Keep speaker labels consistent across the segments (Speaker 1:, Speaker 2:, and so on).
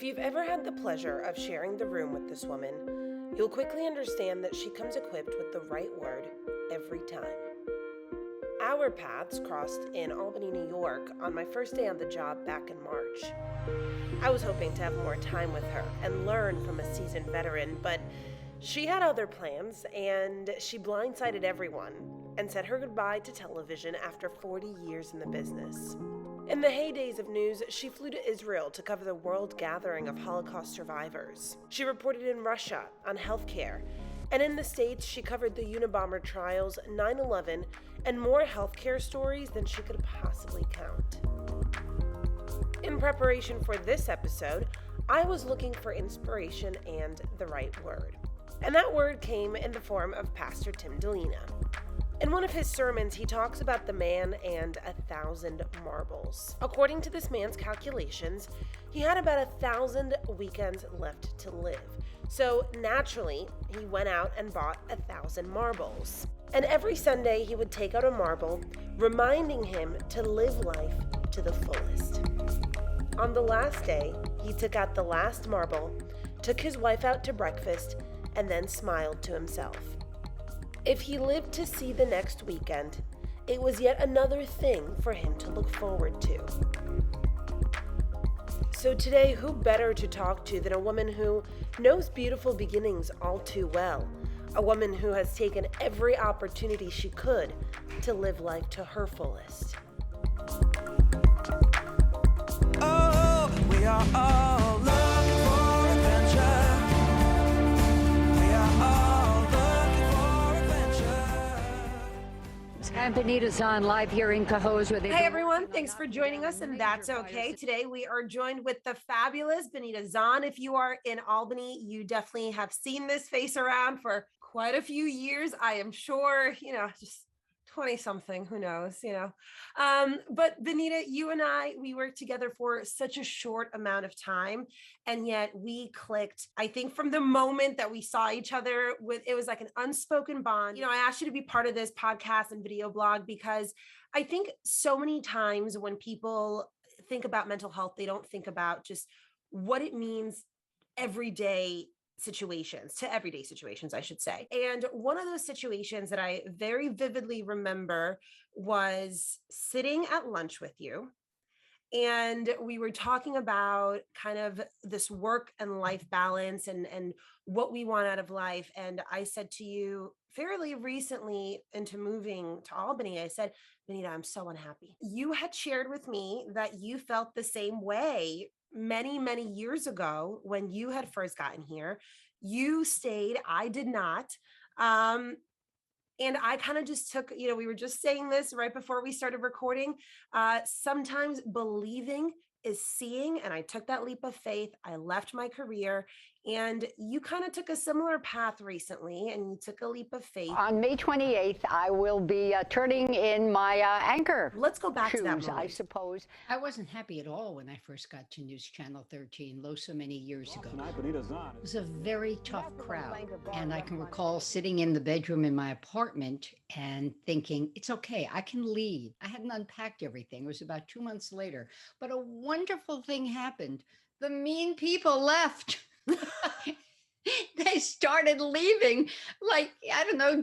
Speaker 1: If you've ever had the pleasure of sharing the room with this woman, you'll quickly understand that she comes equipped with the right word every time. Our paths crossed in Albany, New York on my first day on the job back in March. I was hoping to have more time with her and learn from a seasoned veteran, but she had other plans and she blindsided everyone and said her goodbye to television after 40 years in the business. In the heydays of news, she flew to Israel to cover the world gathering of Holocaust survivors. She reported in Russia on healthcare, and in the States, she covered the Unabomber trials, 9/11, and more healthcare stories than she could possibly count. In preparation for this episode, I was looking for inspiration and the right word. And that word came in the form of Pastor Tim Delina. In one of his sermons, he talks about the man and 1,000 marbles. According to this man's calculations, he had about 1,000 weekends left to live. So naturally, he went out and bought 1,000 marbles. And every Sunday, he would take out a marble, reminding him to live life to the fullest. On the last day, he took out the last marble, took his wife out to breakfast, and then smiled to himself. If he lived to see the next weekend, it was yet another thing for him to look forward to. So today, who better to talk to than a woman who knows beautiful beginnings all too well? A woman who has taken every opportunity she could to live life to her fullest.
Speaker 2: Oh, we are all looking for adventure. We are all looking for adventure.
Speaker 3: I'm Benita Zahn, live here in Cohoes with
Speaker 1: Hi everyone, thanks for joining us, and that's okay. Today we are joined with the fabulous Benita Zahn. If you are in Albany, you definitely have seen this face around for quite a few years, I am sure, just 20 something, who knows, but Benita, you and we worked together for such a short amount of time, and yet we clicked. I think from the moment that we saw each other, it was like an unspoken bond. I asked you to be part of this podcast and video blog because I think so many times when people think about mental health, they don't think about just what it means everyday situations, I should say. And one of those situations that I very vividly remember was sitting at lunch with you. And we were talking about kind of this work and life balance and what we want out of life. And I said to you fairly recently into moving to Albany, I said, Benita, I'm so unhappy. You had shared with me that you felt the same way many, many years ago when you had first gotten here. You stayed, I did not. And I kind of just took, we were just saying this right before we started recording. Sometimes believing is seeing, and I took that leap of faith. I left my career, and you kind of took a similar path recently, and you took a leap of faith.
Speaker 3: On May 28th, I will be turning in my anchor.
Speaker 1: Let's go back to that moment.
Speaker 3: I suppose.
Speaker 4: I wasn't happy at all when I first got to News Channel 13, so many years ago.
Speaker 5: Tonight, Benita Zahn.
Speaker 4: It was a very tough crowd. And I can recall sitting in the bedroom in my apartment and thinking, it's okay, I can leave. I hadn't unpacked everything. It was about 2 months later. But a wonderful thing happened. The mean people left. They started leaving,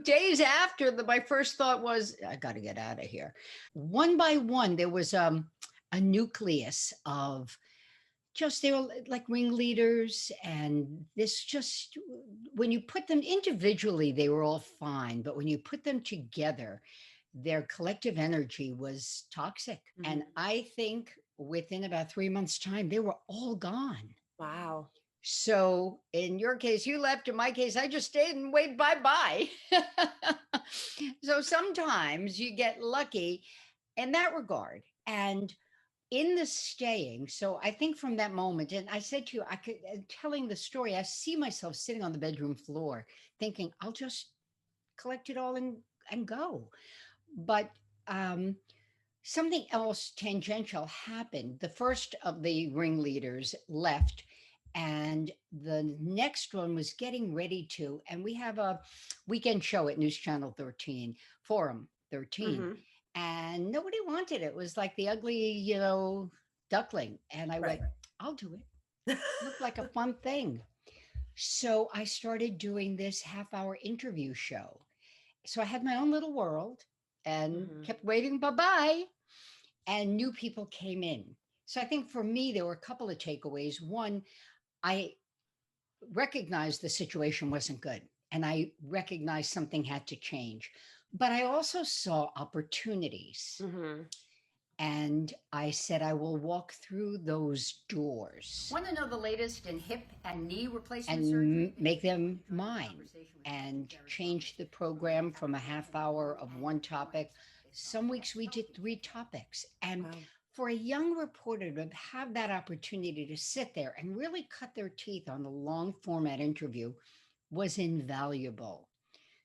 Speaker 4: days after my first thought was, I got to get out of here. One by one, there was a nucleus of they were like ringleaders. And this just, when you put them individually, they were all fine. But when you put them together, their collective energy was toxic. Mm-hmm. And I think within about 3 months' time, they were all gone.
Speaker 1: Wow.
Speaker 4: So in your case, you left. In my case, I just stayed and waved bye-bye. So sometimes you get lucky in that regard. And in the staying, so I think from that moment, and I said to you, telling the story, I see myself sitting on the bedroom floor thinking, I'll just collect it all and go. But something else tangential happened. The first of the ringleaders left, and the next one was getting ready to, and we have a weekend show at News Channel 13, Forum 13, mm-hmm. and nobody wanted it. It was like the ugly, duckling. And I went, I'll do it. Looked like a fun thing. So I started doing this half-hour interview show. So I had my own little world and kept waiting, bye-bye, and new people came in. So I think for me, there were a couple of takeaways. One, I recognized the situation wasn't good, and I recognized something had to change. But I also saw opportunities. And I said, I will walk through those doors.
Speaker 3: Want to know the latest in hip and knee replacement
Speaker 4: and
Speaker 3: surgery?
Speaker 4: make them mine and change the program from a half hour of one topic. Some weeks we did 3 topics. And for a young reporter to have that opportunity to sit there and really cut their teeth on a long format interview was invaluable.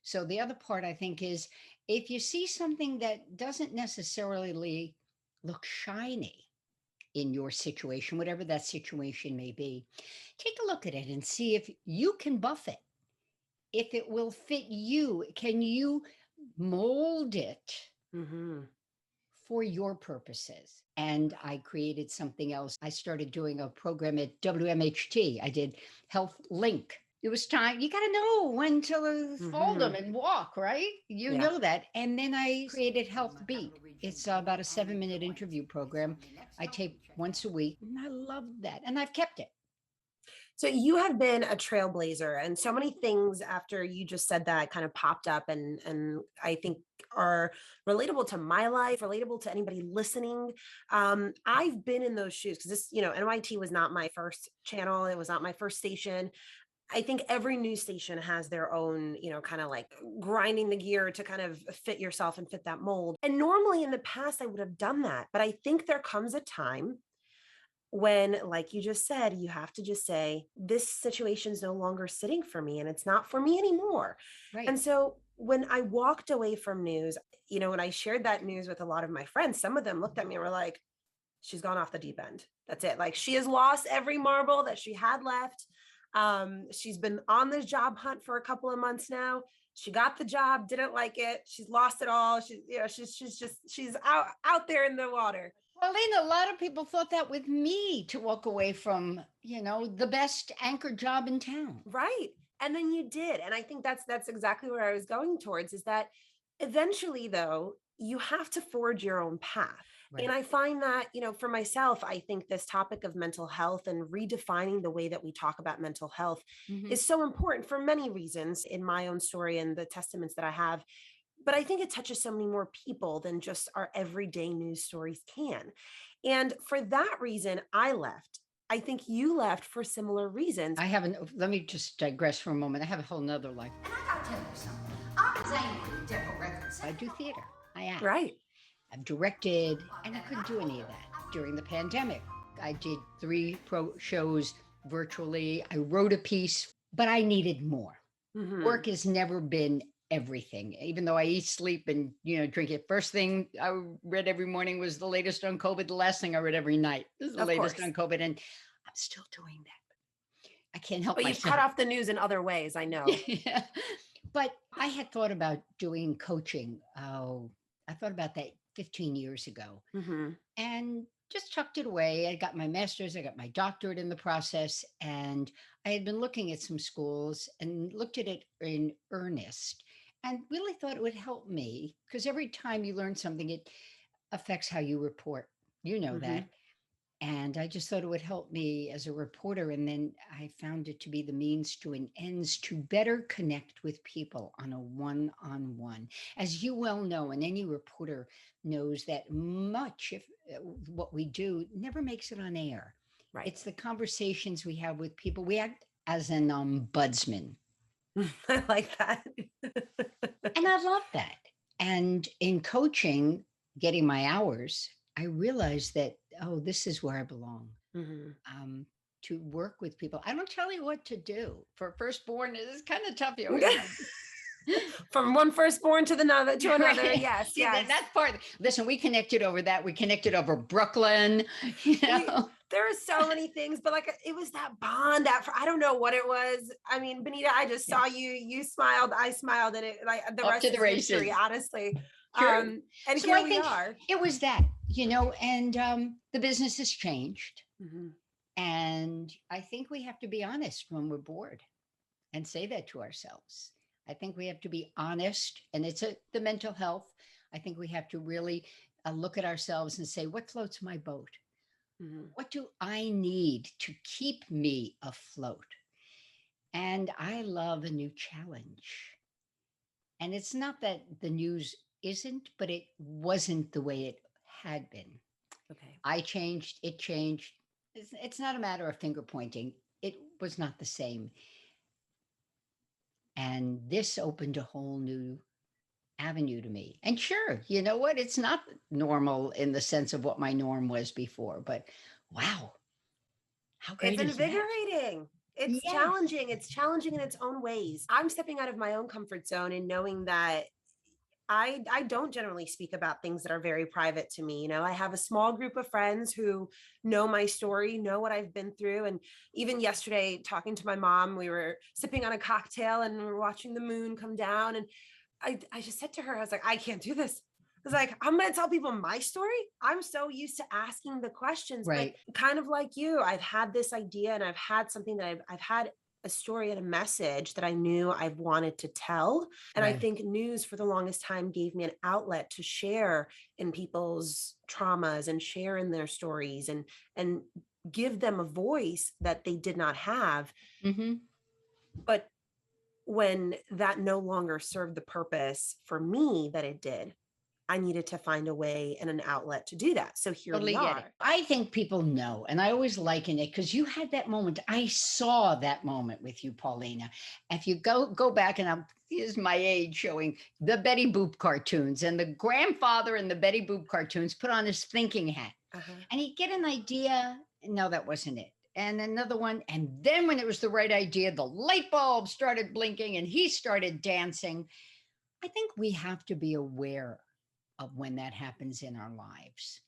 Speaker 4: So the other part, I think, is if you see something that doesn't necessarily look shiny in your situation, whatever that situation may be, take a look at it and see if you can buff it, if it will fit you. Can you mold it for your purposes? And I created something else. I started doing a program at WMHT. I did Health Link. It was time. You got to know when to fold them and walk, right? You know that. And then I created Health Beat. It's about a 7-minute interview program. I tape once a week, and I love that. And I've kept it.
Speaker 1: So you have been a trailblazer, and so many things after you just said that kind of popped up and I think are relatable to my life, relatable to anybody listening. I've been in those shoes because this, NYT was not my first channel. It was not my first station. I think every news station has their own, kind of like grinding the gear to kind of fit yourself and fit that mold. And normally in the past, I would have done that. But I think there comes a time when, like you just said, you have to just say, this situation is no longer sitting for me and it's not for me anymore.
Speaker 4: Right.
Speaker 1: And so when I walked away from news, when I shared that news with a lot of my friends, some of them looked at me and were like, she's gone off the deep end. That's it. Like, she has lost every marble that she had left. She's been on this job hunt for a couple of months now. She got the job, didn't like it. She's lost it all. She's out there in the water.
Speaker 4: Well, Lena, a lot of people thought that with me, to walk away from, the best anchor job in town.
Speaker 1: Right. And then you did. And I think that's exactly where I was going towards, is that eventually, though, you have to forge your own path. Right. And I find that, for myself, I think this topic of mental health and redefining the way that we talk about mental health is so important for many reasons in my own story and the testaments that I have. But I think it touches so many more people than just our everyday news stories can. And for that reason, I left. I think you left for similar reasons.
Speaker 4: Let me just digress for a moment. I have a whole nother life.
Speaker 3: And I gotta tell you something. I was angry with Deco Records.
Speaker 4: I do theater. I am.
Speaker 1: Right.
Speaker 4: I've directed, and I couldn't do any of that during the pandemic. I did 3 shows virtually. I wrote a piece, but I needed more. Work has never been everything, even though I eat, sleep, and drink it. First thing I read every morning was the latest on COVID. The last thing I read every night is the latest on COVID, and I'm still doing that. I can't help myself.
Speaker 1: But you've cut off the news in other ways, I know.
Speaker 4: Yeah. But I had thought about doing coaching. I thought about that 15 years ago and just tucked it away. I got my master's, I got my doctorate in the process, and I had been looking at some schools and looked at it in earnest and really thought it would help me, because every time you learn something, it affects how you report, that. And I just thought it would help me as a reporter. And then I found it to be the means to an ends to better connect with people on a one-on-one. As you well know, and any reporter knows, that much of what we do never makes it on air. Right. It's the conversations we have with people. We act as an ombudsman.
Speaker 1: I like that.
Speaker 4: And I love that. And in coaching, getting my hours, I realized that, this is where I belong. To work with people. I don't tell you what to do. For firstborn, it's kind of tough.
Speaker 1: From one firstborn to another.
Speaker 4: Right.
Speaker 1: Yes.
Speaker 4: That part. Listen, we connected over that. We connected over Brooklyn.
Speaker 1: There are so many things, but it was that bond that I don't know what it was. I mean, Benita, I just saw you smiled, I smiled, and it the rest is history, honestly.
Speaker 4: Sure.
Speaker 1: And
Speaker 4: so
Speaker 1: we are.
Speaker 4: It was that, and the business has changed. And I think we have to be honest when we're bored and say that to ourselves. I think we have to be honest, and the mental health. I think we have to really look at ourselves and say, what floats my boat?
Speaker 1: Mhm.
Speaker 4: What do I need to keep me afloat? And I love a new challenge. And it's not that the news isn't, but it wasn't the way it had been.
Speaker 1: Okay.
Speaker 4: I changed, it changed. It's not a matter of finger pointing. It was not the same. And this opened a whole new avenue to me. And sure, you know what? It's not normal in the sense of what my norm was before, but wow, how
Speaker 1: It's
Speaker 4: great is that?
Speaker 1: invigorating. It's
Speaker 4: Yes.
Speaker 1: challenging. It's challenging in its own ways. I'm stepping out of my own comfort zone and knowing that I don't generally speak about things that are very private to me. You know, I have a small group of friends who know my story, know what I've been through. And even yesterday, talking to my mom, we were sipping on a cocktail and we were watching the moon come down. And I just said to her, I was like, I can't do this. I was like, I'm going to tell people my story. I'm so used to asking the questions, but
Speaker 4: Right.
Speaker 1: kind of like you, I've had this idea and I've had something that I've had a story and a message that I knew I've wanted to tell. And I
Speaker 4: Right.
Speaker 1: think news for the longest time gave me an outlet to share in people's traumas and share in their stories and give them a voice that they did not have.
Speaker 4: Mm-hmm.
Speaker 1: But when that no longer served the purpose for me that it did, I needed to find a way and an outlet to do that. So here we
Speaker 4: Totally get it.
Speaker 1: are.
Speaker 4: I think people know, and I always liken it because you had that moment. I saw that moment with you, Paulina. If you go back, and here's my age showing the Betty Boop cartoons, and the grandfather in the Betty Boop cartoons put on his thinking hat,
Speaker 1: Uh-huh.
Speaker 4: and he'd get an idea. No, that wasn't it. And another one, and then when it was the right idea, the light bulb started blinking, and he started dancing. I think we have to be aware of when that happens in our lives.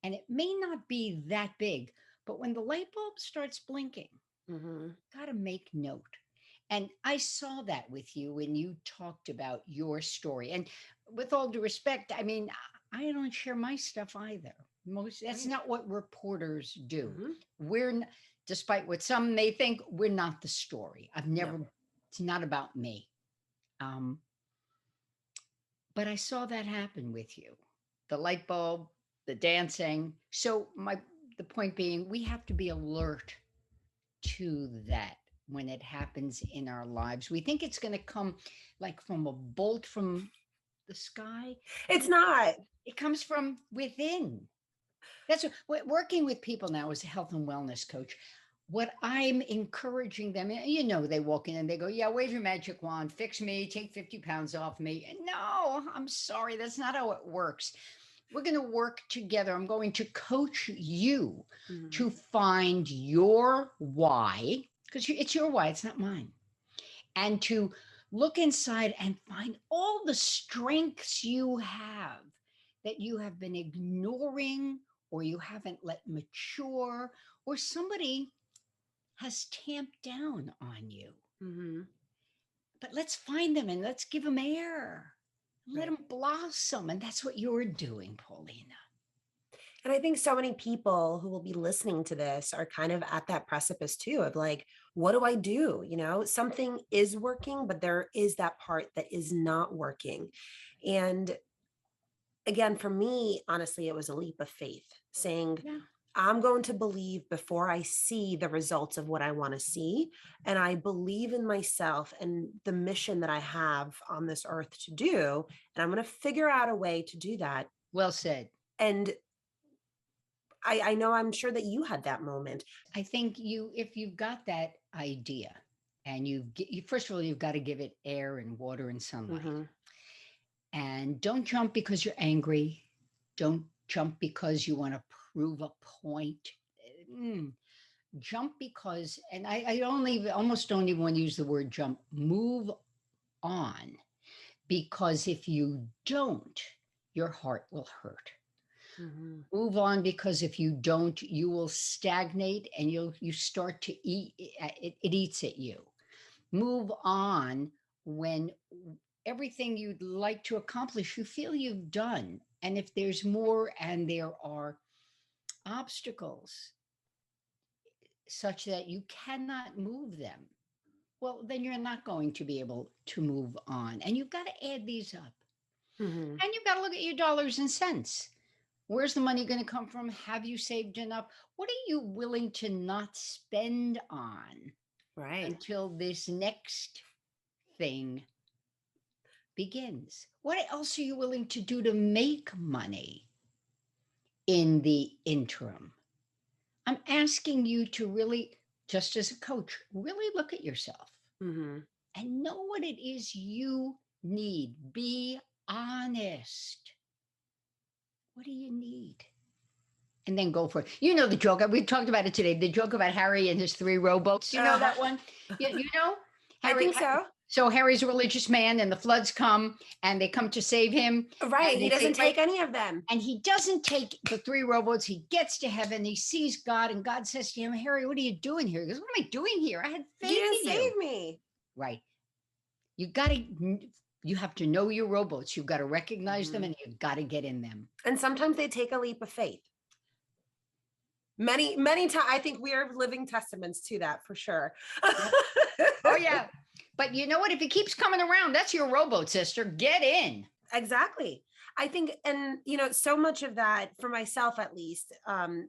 Speaker 4: And it may not be that big, but when the light bulb starts blinking,
Speaker 1: Mm-hmm.
Speaker 4: got to make note. And I saw that with you when you talked about your story. And with all due respect, I mean, I don't share my stuff either. That's
Speaker 1: Right.
Speaker 4: not what reporters do.
Speaker 1: Mm-hmm.
Speaker 4: We're, despite what some may think, we're not the story. I've never,
Speaker 1: No.
Speaker 4: it's not about me. Um, but I saw that happen with you. The light bulb, the dancing. So the point being, we have to be alert to that when it happens in our lives. We think it's going to come like from a bolt from the sky.
Speaker 1: It's not.
Speaker 4: It comes from within. That's working with people now as a health and wellness coach. What I'm encouraging them, you know, they walk in and they go, yeah, wave your magic wand, fix me, take 50 pounds off me. No, I'm sorry. That's not how it works. We're going to work together. I'm going to coach you
Speaker 1: Mm-hmm.
Speaker 4: to find your why, because it's your why, it's not mine. And to look inside and find all the strengths you have that you have been ignoring or you haven't let mature, or somebody has tamped down on you.
Speaker 1: Mm-hmm.
Speaker 4: But let's find them and let's give them air. Let
Speaker 1: Right.
Speaker 4: them blossom. And that's what you're doing, Paulina.
Speaker 1: And I think so many people who will be listening to this are kind of at that precipice too of like, what do I do? You know, something is working, but there is that part that is not working. And again, for me, honestly, it was a leap of faith saying,
Speaker 4: Yeah.
Speaker 1: I'm going to believe before I see the results of what I want to see. And I believe in myself and the mission that I have on this earth to do. And I'm going to figure out a way to do that.
Speaker 4: Well said.
Speaker 1: And I know I'm sure that you had that moment.
Speaker 4: I think if you've got that idea and first of all, you've got to give it air and water and sunlight.
Speaker 1: Mm-hmm.
Speaker 4: And don't jump because you're angry. Don't jump because you want to prove a point. Jump because, and I almost don't even want to use the word jump, move on. Because if you don't, your heart will hurt.
Speaker 1: Mm-hmm.
Speaker 4: Move on, because if you don't, you will stagnate and you start to eat, it eats at you. Move on when everything you'd like to accomplish, you feel you've done. And if there's more and there are obstacles, such that you cannot move them, well, then you're not going to be able to move on. And you've got to add these up.
Speaker 1: Mhm.
Speaker 4: And you've got to look at your dollars and cents. Where's the money going to come from? Have you saved enough? What are you willing to not spend on
Speaker 1: Right.
Speaker 4: until this next thing begins? What else are you willing to do to make money in the interim? I'm asking you to really, just as a coach, really look at yourself
Speaker 1: Mhm.
Speaker 4: and know what it is you need. Be honest. What do you need? And then go for it. You know the joke. We talked about it today. The joke about Harry and his 3 rowboats. You know that one? You know?
Speaker 1: I think so.
Speaker 4: So Harry's a religious man, and the floods come, and they come to save him.
Speaker 1: Right.
Speaker 4: And
Speaker 1: He
Speaker 4: they
Speaker 1: doesn't
Speaker 4: say,
Speaker 1: take any of them.
Speaker 4: and he doesn't take the 3 rowboats. He gets to heaven. He sees God, and God says to him, Harry, what are you doing here? He goes, what am I doing here? I had faith
Speaker 1: You didn't
Speaker 4: in you.
Speaker 1: save me.
Speaker 4: Right. You have to know your rowboats. You've got to recognize them, and you've got to get in them.
Speaker 1: And sometimes they take a leap of faith. Many times, I think we are living testaments to that for sure.
Speaker 4: Oh, yeah. But you know what? If it keeps coming around, that's your rowboat, sister. Get in.
Speaker 1: Exactly. I think, and so much of that for myself, at least,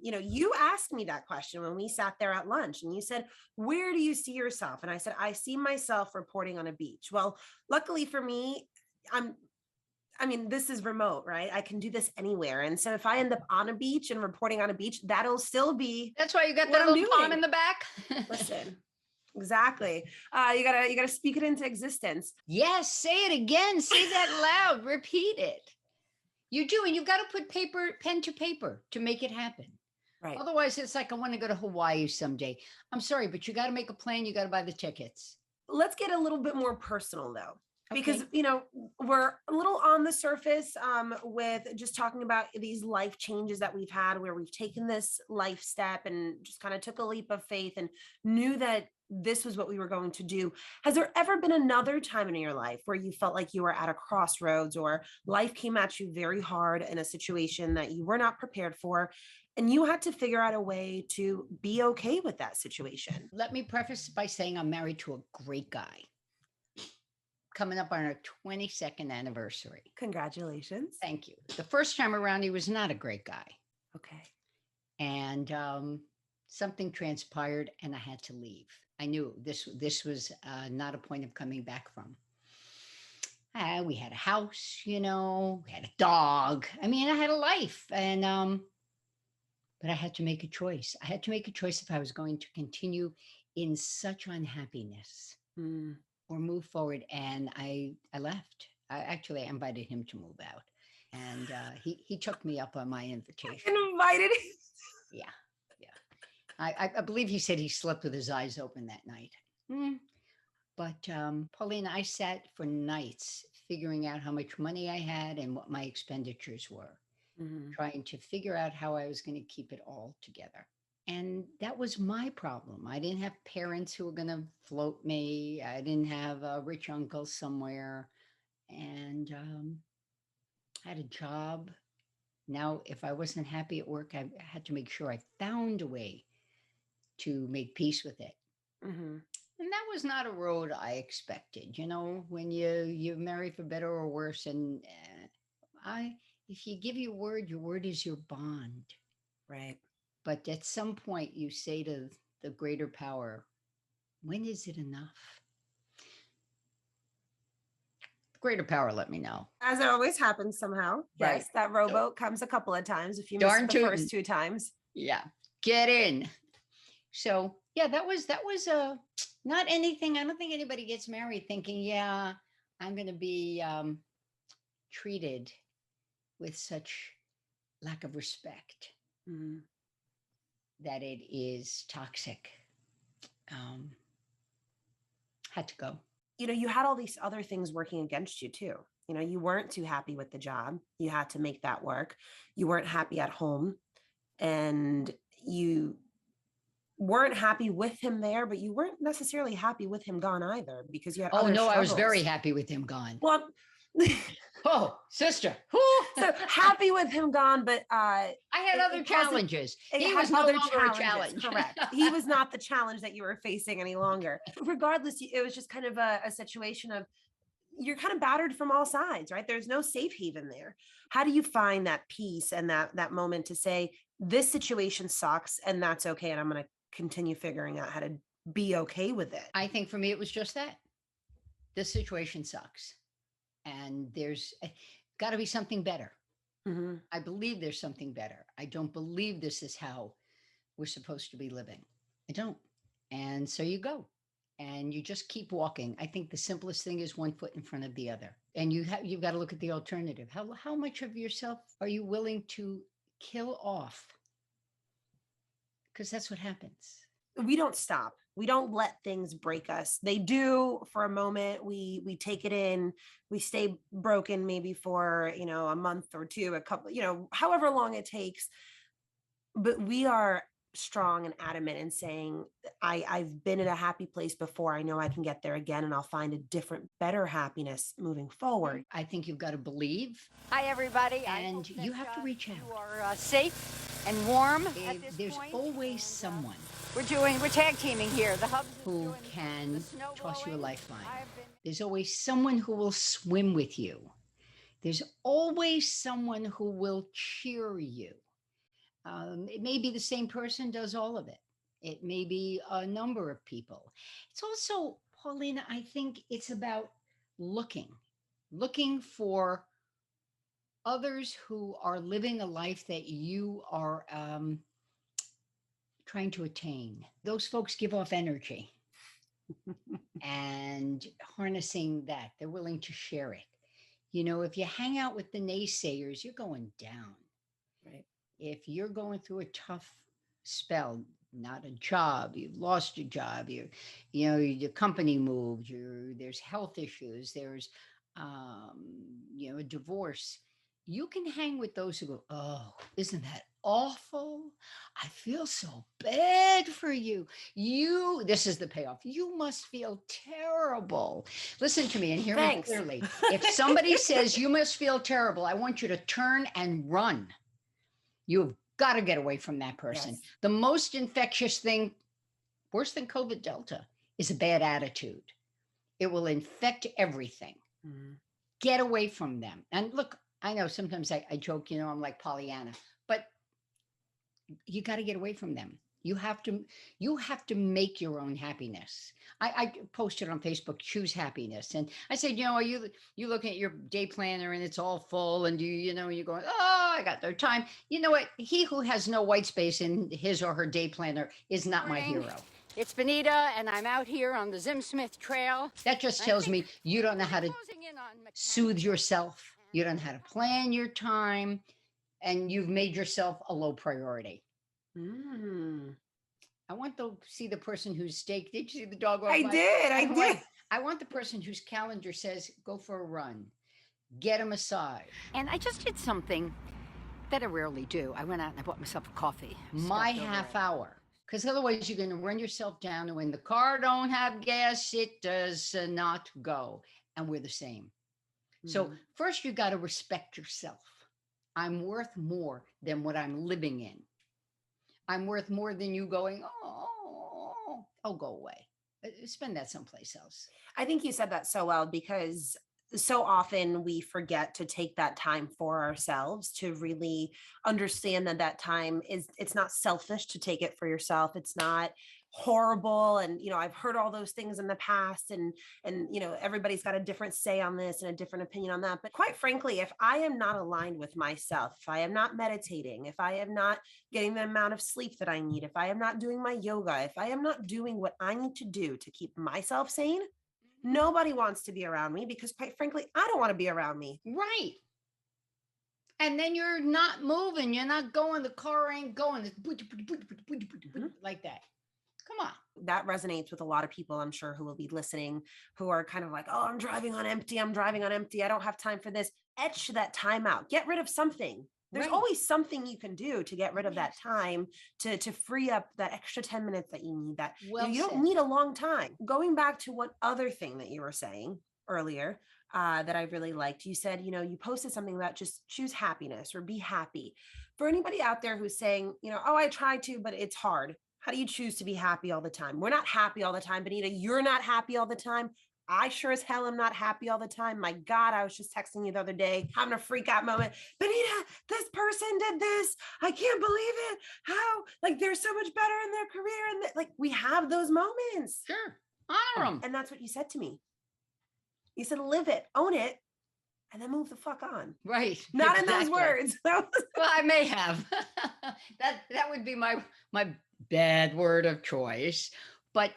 Speaker 1: you asked me that question when we sat there at lunch, and you said, where do you see yourself? And I said, I see myself reporting on a beach. Well, luckily for me, this is remote, right? I can do this anywhere. And so if I end up on a beach and reporting on a beach, that'll still be.
Speaker 4: That's why you got
Speaker 1: what
Speaker 4: that
Speaker 1: I'm
Speaker 4: little palm
Speaker 1: doing.
Speaker 4: in the back.
Speaker 1: Listen, exactly. You gotta speak it into existence.
Speaker 4: Yes, say it again. Say that loud. Repeat it. You do, and you've got to put pen to paper to make it happen.
Speaker 1: Right.
Speaker 4: Otherwise, it's like I want to go to Hawaii someday. I'm sorry, but you got to make a plan. You got to buy the tickets.
Speaker 1: Let's get a little bit more personal, though. Because,
Speaker 4: Okay.
Speaker 1: we're a little on the surface with just talking about these life changes that we've had, where we've taken this life step and just kind of took a leap of faith and knew that this was what we were going to do. Has there ever been another time in your life where you felt like you were at a crossroads, or life came at you very hard in a situation that you were not prepared for, and you had to figure out a way to be okay with that situation?
Speaker 4: Let me preface by saying I'm married to a great guy. Coming up on our 22nd anniversary.
Speaker 1: Congratulations.
Speaker 4: Thank you. The first time around, he was not a great guy.
Speaker 1: Okay.
Speaker 4: And something transpired, and I had to leave. I knew this was not a point of coming back from. We had a house, we had a dog. I had a life, and but I had to make a choice. I had to make a choice if I was going to continue in such unhappiness or move forward. And I left. I invited him to move out, and he took me up on my invitation.
Speaker 1: Invited.
Speaker 4: Yeah. I believe he said he slept with his eyes open that night. But Paulina, I sat for nights figuring out how much money I had and what my expenditures were, trying to figure out how I was going to keep it all together. And that was my problem. I didn't have parents who were going to float me. I didn't have a rich uncle somewhere. And I had a job. Now, if I wasn't happy at work, I had to make sure I found a way to make peace with it. And that was not a road I expected. When you marry for better or worse, and if you give your word is your bond.
Speaker 1: Right.
Speaker 4: But at some point you say to the greater power, when is it enough? The greater power let me know.
Speaker 1: As it always happens somehow.
Speaker 4: Right.
Speaker 1: Yes, that rowboat comes a couple of times if you miss the first 2 times.
Speaker 4: Yeah, get in. So yeah, that was not anything. I don't think anybody gets married thinking, yeah, I'm going to be treated with such lack of respect that it is toxic. Had to go.
Speaker 1: You had all these other things working against you too. You weren't too happy with the job. You had to make that work. You weren't happy at home, and you weren't happy with him there, but you weren't necessarily happy with him gone either, because you had
Speaker 4: Oh no,
Speaker 1: struggles.
Speaker 4: I was very happy with him gone.
Speaker 1: Well,
Speaker 4: Oh, sister.
Speaker 1: So happy with him gone, but
Speaker 4: I had other
Speaker 1: wasn't-
Speaker 4: challenges.
Speaker 1: it
Speaker 4: He
Speaker 1: had
Speaker 4: was no
Speaker 1: other
Speaker 4: longer a
Speaker 1: challenges,
Speaker 4: challenge.
Speaker 1: correct. He was not the challenge that you were facing any longer. Regardless, it was just kind of a situation of you're kind of battered from all sides, right? There's no safe haven there. How do you find that peace and that moment to say, this situation sucks and that's okay, and I'm going to continue figuring out how to be okay with it?
Speaker 4: I think for me, it was just that. This situation sucks. And there's got to be something better.
Speaker 1: Mhm.
Speaker 4: I believe there's something better. I don't believe this is how we're supposed to be living. I don't. And so you go and you just keep walking. I think the simplest thing is one foot in front of the other. And you've got to look at the alternative. How much of yourself are you willing to kill off? Because that's what happens.
Speaker 1: We don't stop. We don't let things break us. They do for a moment. We take it in. We stay broken maybe for, a month or two, a couple, however long it takes. But we are strong and adamant in saying, I've been in a happy place before. I know I can get there again, and I'll find a different, better happiness moving forward.
Speaker 4: I think you've got to believe.
Speaker 3: Hi, everybody. I
Speaker 4: And
Speaker 3: hope
Speaker 4: you
Speaker 3: that,
Speaker 4: have to reach out.
Speaker 3: You are safe and warm at this
Speaker 4: There's
Speaker 3: point.
Speaker 4: always someone
Speaker 3: We're tag teaming here. The Hubs is
Speaker 4: who
Speaker 3: doing
Speaker 4: can
Speaker 3: the snow
Speaker 4: toss you a
Speaker 3: blowing.
Speaker 4: lifeline.
Speaker 3: I've been-
Speaker 4: There's always someone who will swim with you. There's always someone who will cheer you. It may be the same person does all of it. It may be a number of people. It's also, Paulina, I think it's about looking for others who are living a life that you are trying to attain. Those folks give off energy and harnessing that, they're willing to share it. If you hang out with the naysayers, you're going down.
Speaker 1: Right.
Speaker 4: If you're going through a tough spell, not a job, you've lost your job, your company moved, there's health issues, there's a divorce, you can hang with those who go, oh, isn't that awful? I feel so bad for you. This is the payoff. You must feel terrible. Listen to me and hear
Speaker 1: Thanks.
Speaker 4: me clearly. If somebody says you must feel terrible, I want you to turn and run. You've got to get away from that person.
Speaker 1: Yes.
Speaker 4: The most infectious thing, worse than COVID Delta, is a bad attitude. It will infect everything.
Speaker 1: Mhm.
Speaker 4: Get away from them. And look, I know sometimes I joke, I'm like Pollyanna, but you got to get away from them. You have to make your own happiness. I posted on Facebook, choose happiness. And I said, are you looking at your day planner and it's all full and you're going, oh, I got no time. You know what? He who has no white space in his or her day planner is not my hero.
Speaker 3: It's Benita, and I'm out here on the Zim Smith Trail.
Speaker 4: That just tells me you don't know how to soothe yourself. You don't know how to plan your time, and you've made yourself a low priority.
Speaker 1: Mm.
Speaker 4: I want to see the person whose steak. Did you see the dog?
Speaker 1: I did.
Speaker 4: I want the person whose calendar says, go for a run, get a massage.
Speaker 3: And I just did something that I rarely do. I went out and I bought myself a coffee.
Speaker 4: My
Speaker 3: Stepped over
Speaker 4: half
Speaker 3: it.
Speaker 4: hour. Because otherwise you're going to run yourself down. And when the car don't have gas, it does not go. And we're the same. So
Speaker 1: Mhm.
Speaker 4: first, you got to respect yourself. I'm worth more than what I'm living in. I'm worth more than you going, oh, go away. Spend that someplace else.
Speaker 1: I think you said that so well, because so often we forget to take that time for ourselves, to really understand that time it's not selfish to take it for yourself. It's not horrible. And, I've heard all those things in the past, and, everybody's got a different say on this and a different opinion on that. But quite frankly, if I am not aligned with myself, if I am not meditating, if I am not getting the amount of sleep that I need, if I am not doing my yoga, if I am not doing what I need to do to keep myself sane, nobody wants to be around me, because quite frankly, I don't want to be around me.
Speaker 4: Right. And then you're not moving. You're not going. The car ain't going. It's like that. Come on.
Speaker 1: That resonates with a lot of people, I'm sure, who will be listening, who are kind of like, oh, I'm driving on empty. I don't have time for this. Etch that time out. Get rid of something. There's
Speaker 4: Right.
Speaker 1: always something you can do to get rid of that time, to free up that extra 10 minutes that you need. That
Speaker 4: Well
Speaker 1: you don't
Speaker 4: said.
Speaker 1: need a long time. Going back to one other thing that you were saying earlier, that I really liked. You said, you posted something about just choose happiness or be happy. For anybody out there who's saying, oh, I try to, but it's hard. How do you choose to be happy all the time? We're not happy all the time, Benita. You're not happy all the time. I sure as hell am not happy all the time. My God, I was just texting you the other day, having a freak out moment. Benita, this person did this. I can't believe it. How? Like, they're so much better in their career. And like, we have those moments.
Speaker 4: Sure. Honor them.
Speaker 1: And that's what you said to me. You said, live it, own it, and then move the fuck on.
Speaker 4: Right.
Speaker 1: Not
Speaker 4: exactly.
Speaker 1: in those words.
Speaker 4: Well, I may have. that would be my bad word of choice. But,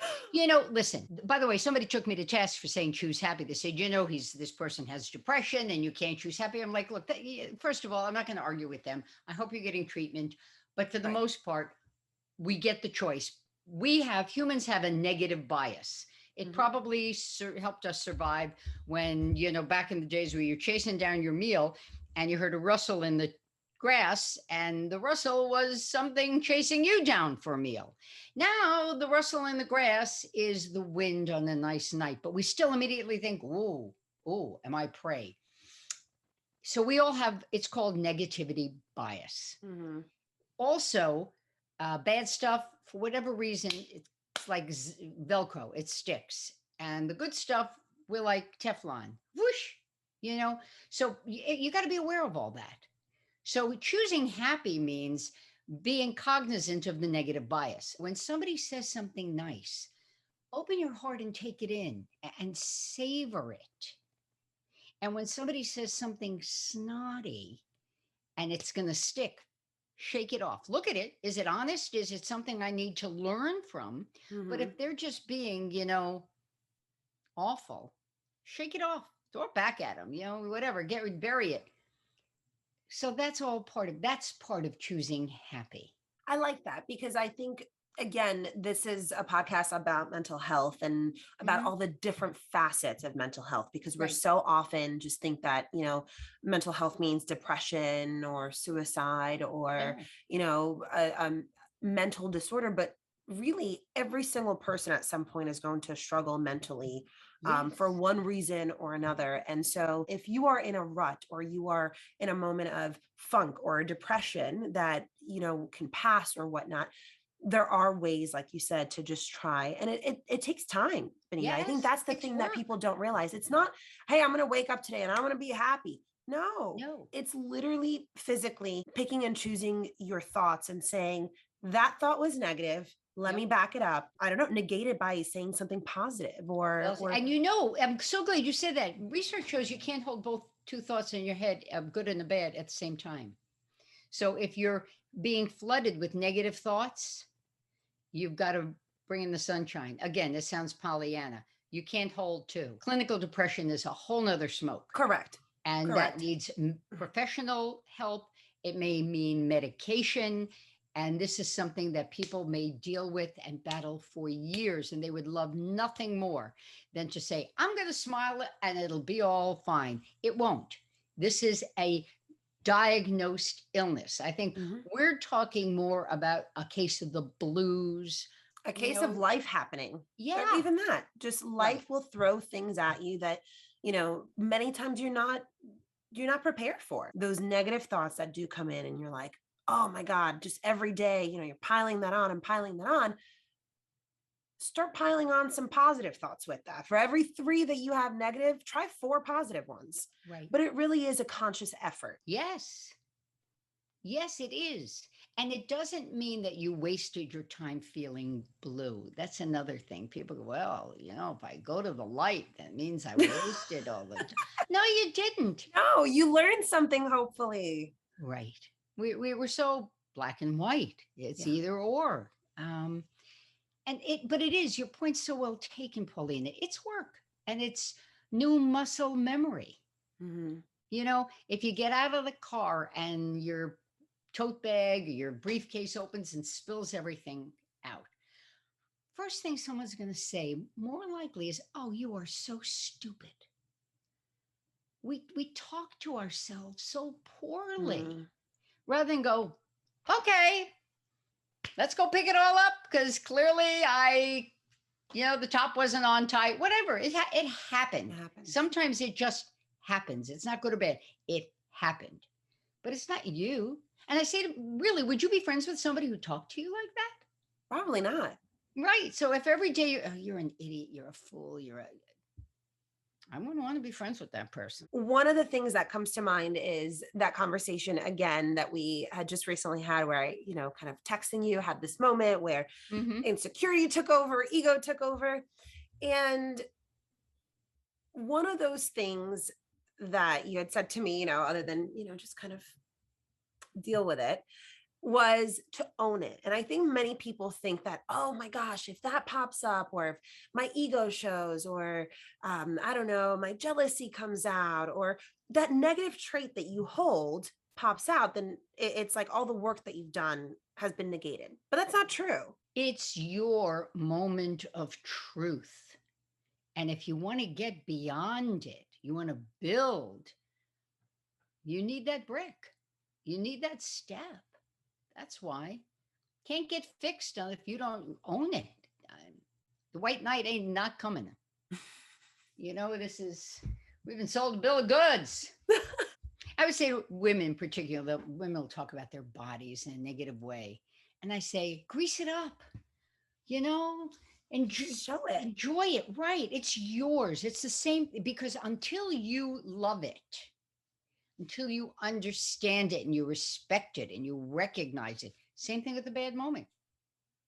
Speaker 4: listen, by the way, somebody took me to task for saying choose happy. They said, this person has depression and you can't choose happy. I'm like, look, first of all, I'm not going to argue with them. I hope you're getting treatment. But for the most part, we get the choice. Humans have a negative bias. It probably helped us survive when, back in the days where you're chasing down your meal and you heard a rustle in the grass, and the rustle was something chasing you down for a meal. Now the rustle in the grass is the wind on a nice night, but we still immediately think, ooh, am I prey? So we all have, it's called negativity bias. Also, bad stuff, for whatever reason, it's like Velcro, it sticks. And the good stuff, we're like Teflon, whoosh, so you got to be aware of all that. So choosing happy means being cognizant of the negative bias. When somebody says something nice, open your heart and take it in and savor it. And when somebody says something snotty and it's going to stick, shake it off. Look at it. Is it honest? Is it something I need to learn from? But if they're just being, awful, shake it off, throw it back at them, whatever, bury it. So that's part of choosing happy.
Speaker 1: I like that because I think, again, this is a podcast about mental health and about all the different facets of mental health, because we're so often just think that, mental health means depression or suicide or, a mental disorder. But really, every single person at some point is going to struggle mentally for one reason or another. And so if you are in a rut or you are in a moment of funk or depression that, can pass or whatnot, there are ways, like you said, to just try. And it takes time, Benita. I think that's the thing that people don't realize. It's not, hey, I'm going to wake up today and I'm going to be happy. No, it's literally physically picking and choosing your thoughts and saying that thought was negative. Let me back it up. I don't know, negate it by saying something positive or
Speaker 4: and I'm so glad you said that. Research shows you can't hold both two thoughts in your head, good and the bad, at the same time. So if you're being flooded with negative thoughts, you've got to bring in the sunshine. Again, this sounds Pollyanna. You can't hold two. Clinical depression is a whole nother smoke.
Speaker 1: Correct.
Speaker 4: And that needs professional help. It may mean medication. And this is something that people may deal with and battle for years. And they would love nothing more than to say, I'm going to smile and it'll be all fine. It won't. This is a diagnosed illness. I think we're talking more about a case of the blues.
Speaker 1: A case of life happening.
Speaker 4: Yeah.
Speaker 1: Or even that. Just life will throw things at you that, many times you're not prepared for. Those negative thoughts that do come in and you're like, oh my God, just every day, you're piling that on and piling that on. Start piling on some positive thoughts with that. For every 3 that you have negative, try 4 positive ones.
Speaker 4: Right.
Speaker 1: But it really is a conscious effort.
Speaker 4: Yes. Yes, it is. And it doesn't mean that you wasted your time feeling blue. That's another thing. People go, well, if I go to the light, that means I wasted all the time. No, you didn't.
Speaker 1: No, you learned something, hopefully.
Speaker 4: Right. We were so black and white. It's either or. But it is, your point's so well taken, Paulina. It's work and it's new muscle memory. If you get out of the car and your tote bag or your briefcase opens and spills everything out, first thing someone's going to say more likely is, oh, you are so stupid. We talk to ourselves so poorly. Rather than go, okay, let's go pick it all up because clearly I The top wasn't on tight, whatever. It happened.
Speaker 1: It happens.
Speaker 4: Sometimes it just happens. It's not good or bad. It happened, but it's not you. And I say, really, would you be friends with somebody who talked to you like that?
Speaker 1: Probably not.
Speaker 4: Right. So if every day you're an idiot, you're a fool, I wouldn't want to be friends with that person.
Speaker 1: One of the things that comes to mind is that conversation again that we had just recently had where I, kind of texting you, had this moment where insecurity took over, ego took over. And one of those things that you had said to me, other than, just kind of deal with it, was to own it. And I think many people think that, oh my gosh, if that pops up, or if my ego shows, or I don't know, my jealousy comes out, or that negative trait that you hold pops out, then it's like all the work that you've done has been negated. But that's not true.
Speaker 4: It's your moment of truth. And if you want to get beyond it, you want to build, you need that brick. You need that step. That's why. Can't get fixed if you don't own it. The white knight ain't not coming. We've been sold a bill of goods. I would say to women in particular, women will talk about their bodies in a negative way. And I say, grease it up, and
Speaker 1: show it.
Speaker 4: Enjoy it. Right. It's yours. It's the same, because until you love it, until you understand it and you respect it and you recognize it. Same thing with the bad moment.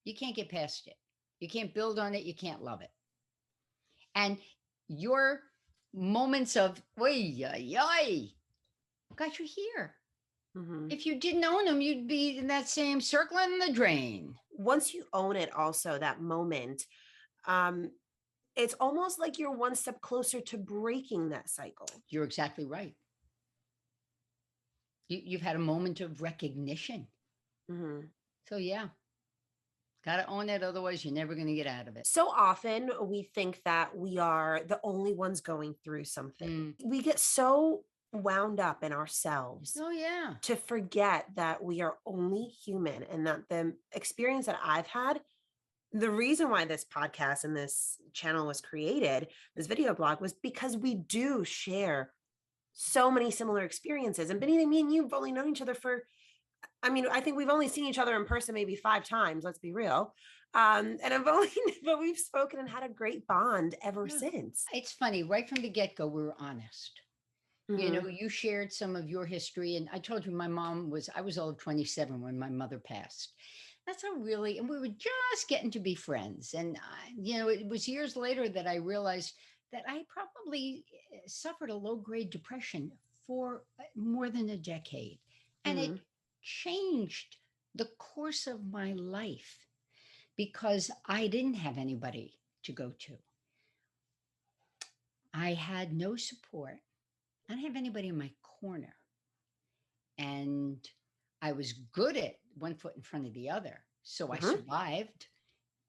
Speaker 4: You can't get past it. You can't build on it. You can't love it. And your moments of, got you here. Mm-hmm. If you didn't own them, you'd be in that same circle in the drain.
Speaker 1: Once you own it, also that moment, it's almost like you're one step closer to breaking that cycle.
Speaker 4: You're exactly right. You've had a moment of recognition. Mm-hmm. So got to own it. Otherwise, you're never going to get out of it.
Speaker 1: So often we think that we are the only ones going through something. We get so wound up in ourselves.
Speaker 4: Oh, yeah.
Speaker 1: To forget that we are only human, and that the experience that I've had, the reason why this podcast and this channel was created, this video blog, was because we do share so many similar experiences. And Benita, me and you've only known each other I think we've only seen each other in person maybe 5 times, let's be real. But we've spoken and had a great bond ever since.
Speaker 4: It's funny, right from the get-go, we were honest. Mm-hmm. You shared some of your history, and I told you I was all of 27 when my mother passed. That's and we were just getting to be friends. And, it was years later that I realized that I probably suffered a low-grade depression for more than a decade. And it changed the course of my life because I didn't have anybody to go to. I had no support. I didn't have anybody in my corner. And I was good at one foot in front of the other. So I survived.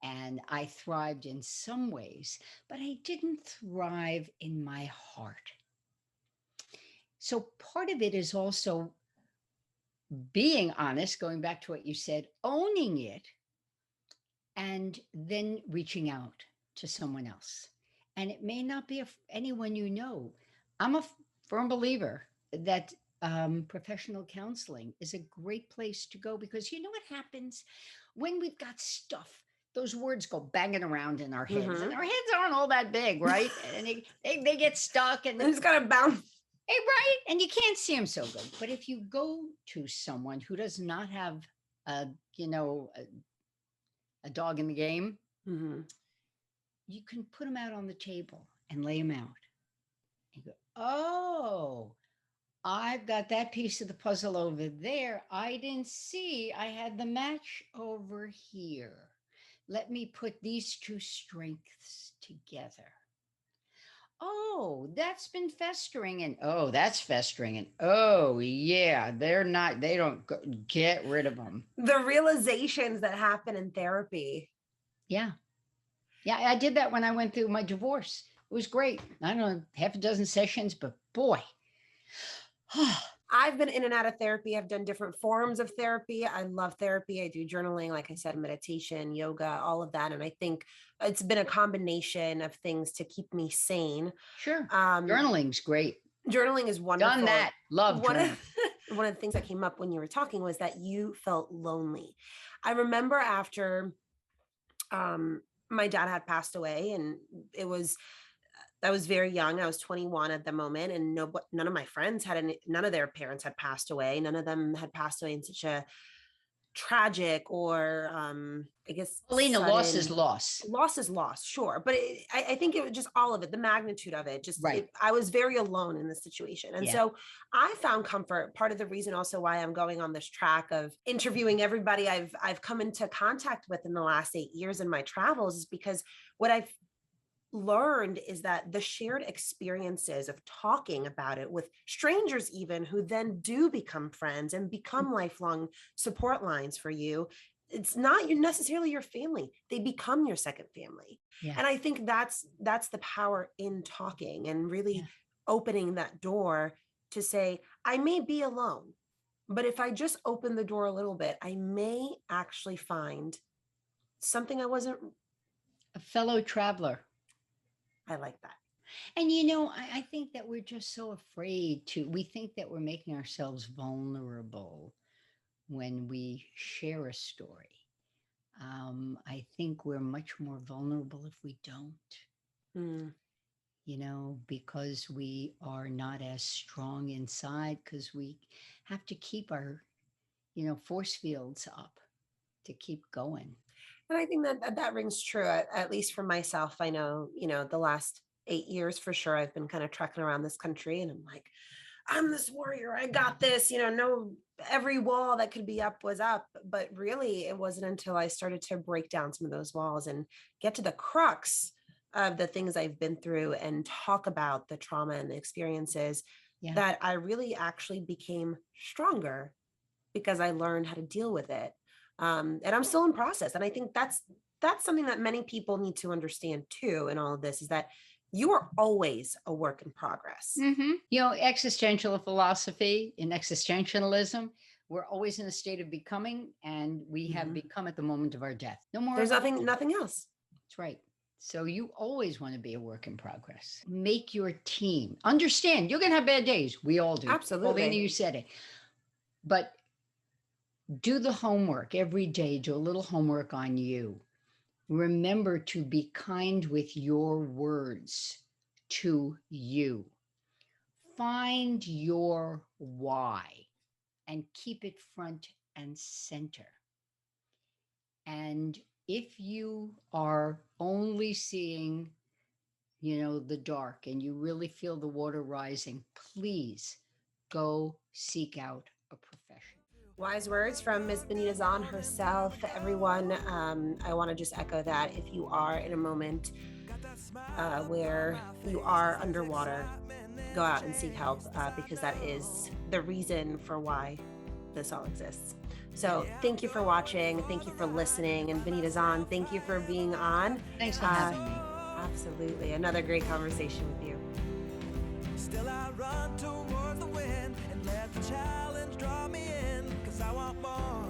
Speaker 4: And I thrived in some ways, but I didn't thrive in my heart. So part of it is also being honest, going back to what you said, owning it, and then reaching out to someone else. And it may not be anyone you know. I'm a firm believer that professional counseling is a great place to go, because you know what happens when we've got stuff. Those words go banging around in our heads, and our heads aren't all that big, right? And they get stuck, and
Speaker 1: it's got to bounce.
Speaker 4: Hey, right? And you can't see them so good. But if you go to someone who does not have a dog in the game, you can put them out on the table and lay them out. You go, oh, I've got that piece of the puzzle over there. I didn't see I had the match over here. Let me put these two strengths together. Oh, that's been festering. And oh, that's festering. And oh, yeah, they don't go, get rid of them.
Speaker 1: The realizations that happen in therapy.
Speaker 4: Yeah. Yeah, I did that when I went through my divorce. It was great. I don't know, half a dozen sessions, but boy.
Speaker 1: I've been in and out of therapy. I've done different forms of therapy. I love therapy. I do journaling, like I said, meditation, yoga, all of that. And I think it's been a combination of things to keep me sane.
Speaker 4: Sure.
Speaker 1: Um,
Speaker 4: Journaling's great.
Speaker 1: Journaling is wonderful.
Speaker 4: Done that. Love
Speaker 1: One
Speaker 4: journaling.
Speaker 1: of, one of the things that came up when you were talking was that you felt lonely. I remember after my dad had passed away, and I was very young. I was 21 at the moment, and none of my friends none of their parents had passed away. None of them had passed away in such a tragic or I guess
Speaker 4: Lena, loss is
Speaker 1: sudden.
Speaker 4: loss.
Speaker 1: Loss is loss, sure, but I think it was just all of it, the magnitude of it. Just
Speaker 4: Right.
Speaker 1: I was very alone in this situation, and
Speaker 4: Yeah.
Speaker 1: so I found comfort. Part of the reason also why I'm going on this track of interviewing everybody I've come into contact with in the last 8 years in my travels is because what I've learned is that the shared experiences of talking about it with strangers, even who then do become friends and become lifelong support lines for you, it's not necessarily your family. They become your second family.
Speaker 4: Yeah.
Speaker 1: And I think that's the power in talking and really opening that door to say, I may be alone, but if I just open the door a little bit, I may actually find something I wasn't.
Speaker 4: A fellow traveler.
Speaker 1: I like that.
Speaker 4: And you know, I think that we're just so afraid we think that we're making ourselves vulnerable when we share a story. I think we're much more vulnerable if we don't, you know, because we are not as strong inside, because we have to keep our, you know, force fields up to keep going.
Speaker 1: And I think that rings true, at least for myself. I know, you know, the last 8 years for sure, I've been kind of trekking around this country, and I'm like, I'm this warrior. I got this, you know, no, every wall that could be up was up. But really, it wasn't until I started to break down some of those walls and get to the crux of the things I've been through and talk about the trauma and the experiences that I really actually became stronger because I learned how to deal with it. And I'm still in process. And I think that's something that many people need to understand too in all of this, is that you are always a work in progress.
Speaker 4: Mm-hmm. You know, existential philosophy in existentialism, we're always in a state of becoming, and we have become at the moment of our death. No more.
Speaker 1: There's nothing else.
Speaker 4: That's right. So you always want to be a work in progress. Make your team understand. You're going to have bad days. We all do.
Speaker 1: Absolutely.
Speaker 4: Paulina, you said it. But do the homework every day. Do a little homework on you. Remember to be kind with your words to you. Find your why and keep it front and center. And if you are only seeing, you know, the dark, and you really feel the water rising, please go seek out a profession.
Speaker 1: Wise words from Ms. Benita Zahn herself. Everyone, I want to just echo that. If you are in a moment where you are underwater, go out and seek help, because that is the reason for why this all exists. So thank you for watching. Thank you for listening. And Benita Zahn, thank you for being on.
Speaker 4: Thanks for having me.
Speaker 1: Absolutely. Another great conversation with you.
Speaker 2: Still I run towards the wind and let the challenge draw me in, 'cause I want more.